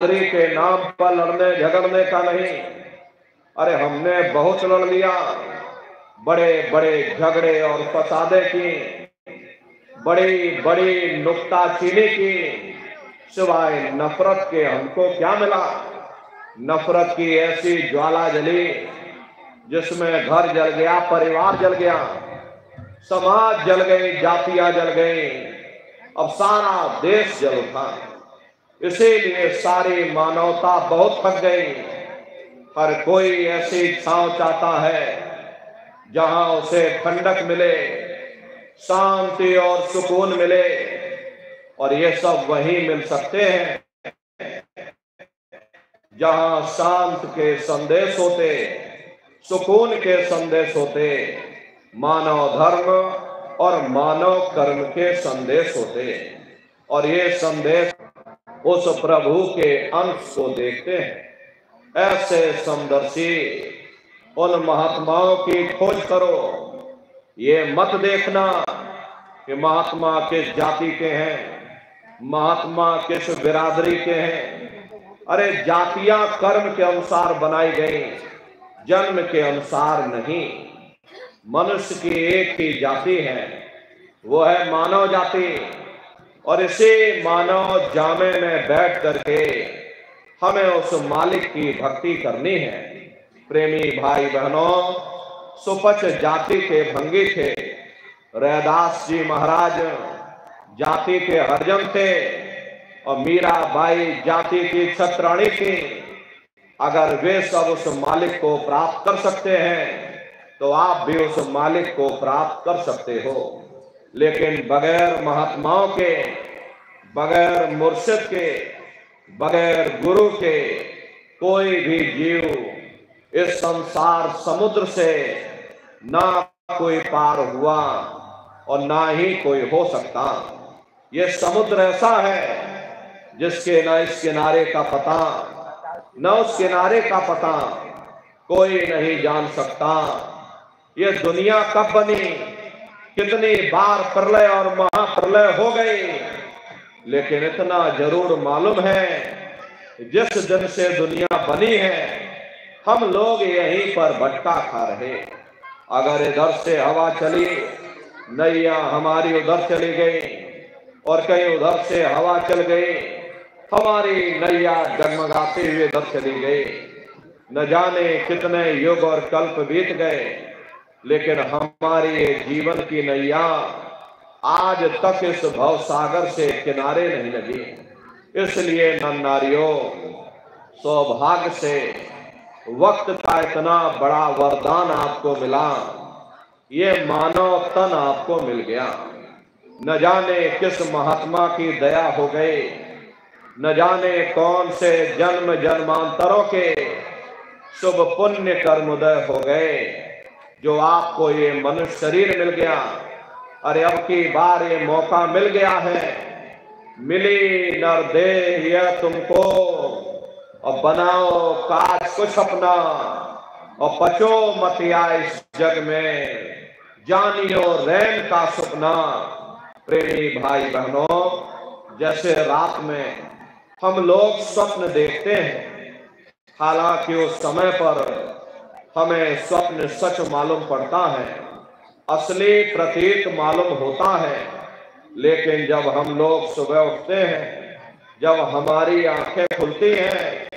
बिरादरी के नाम पर लड़ने झगड़ने का नहीं। अरे हमने बहुत लड़ लिया, बड़े बड़े झगड़े और फसादे की, बड़ी बड़ी नुक्ताचीनी की, सिवाय नफरत के हमको क्या मिला। नफरत की ऐसी ज्वाला जली जिसमें घर जल गया, परिवार जल गया, समाज जल गई, जातियां जल गई, अब सारा देश जल उठा। इसीलिए सारी मानवता बहुत थक गई। हर कोई ऐसी छांव चाहता है जहां उसे ठंडक मिले, शांति और सुकून मिले, और ये सब वहीं मिल सकते हैं जहां शांत के संदेश होते, सुकून के संदेश होते, मानव धर्म और मानव कर्म के संदेश होते। और ये संदेश उस प्रभु के अंश को देखते हैं। ऐसे समदर्शी उन महात्माओं की खोज करो। ये मत देखना कि महात्मा किस जाति के हैं, महात्मा किस बिरादरी के हैं। अरे जातियां कर्म के अनुसार बनाई गई, जन्म के अनुसार नहीं। मनुष्य की एक ही जाति है, वो है मानव जाति। और इसी मानव जामे में बैठ करके हमें उस मालिक की भक्ति करनी है। प्रेमी भाई बहनों, सुपच जाति के भंगी थे। रैदास जी महाराज जाति के हरिजन थे और मीराबाई जाति की छत्राणी थी। अगर वे सब उस मालिक को प्राप्त कर सकते हैं तो आप भी उस मालिक को प्राप्त कर सकते हो। लेकिन बगैर महात्माओं के, बगैर मुर्शिद के, बगैर गुरु के कोई भी जीव इस संसार समुद्र से ना कोई पार हुआ और ना ही कोई हो सकता। ये समुद्र ऐसा है जिसके न इस किनारे का पता न उस किनारे का पता कोई नहीं जान सकता। ये दुनिया कब बनी, कितनी बार प्रलय और महाप्रलय हो गई, लेकिन इतना जरूर मालूम है जिस दिन से दुनिया बनी है हम लोग यहीं पर भटका खा रहे। अगर इधर से हवा चली, नैया हमारी उधर चली गई, और कहीं उधर से हवा चल गई, हमारी नैया डगमगाते हुए इधर चली गई। न जाने कितने युग और कल्प बीत गए, लेकिन हमारी ये जीवन की नैया आज तक इस भवसागर से किनारे नहीं लगी। इसलिए नारियों, सौभाग्य से वक्त का इतना बड़ा वरदान आपको मिला, ये मानव तन आपको मिल गया। न जाने किस महात्मा की दया हो गई, न जाने कौन से जन्म जन्मांतरों के शुभ पुण्य कर्मोदय हो गए जो आपको ये मनुष्य शरीर मिल गया। अरे अब की बार ये मौका मिल गया है, मिली नरदेह यह तुमको, और बनाओ काज कुछ अपना, और बचो मत या इस जग में, जानियो रैन का सपना। प्रेमी भाई बहनों, जैसे रात में हम लोग स्वप्न देखते हैं, हालांकि उस समय पर हमें स्वप्न सच मालूम पड़ता है, असली प्रतीत मालूम होता है। लेकिन जब हम लोग सुबह उठते हैं, जब हमारी आंखें खुलती हैं,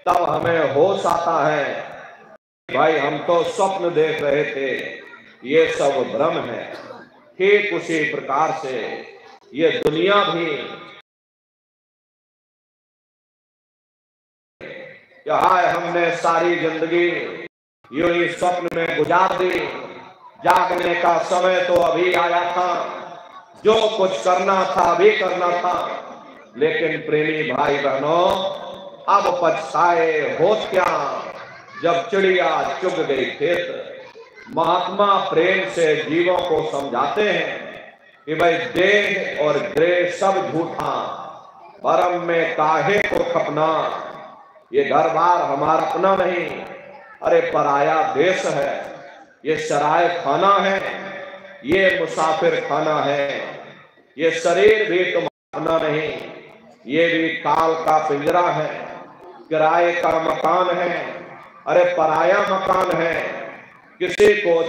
तब हमें होश आता है, भाई हम तो स्वप्न देख रहे थे, ये सब भ्रम है। ठीक उसी प्रकार से ये दुनिया भी हाय हमने सारी जिंदगी यूं ही स्वप्न में गुजार दी। जागने का समय तो अभी आया था, जो कुछ करना था अभी करना था। लेकिन प्रेमी भाई बहनों, अब पछताए होत क्या जब चिड़िया चुग गई खेत। महात्मा प्रेम से जीवों को समझाते हैं कि भाई देह और ग्रह सब झूठा, परम में काहे को खपना। ये घर बार हमारा अपना नहीं, अरे पराया देश है। ये सराय खाना है, ये मुसाफिर खाना है। ये शरीर भी तुम्हारा अपना नहीं, ये भी काल का पिंजरा है। किराए का मकान है, अरे पराया मकान है, किसी को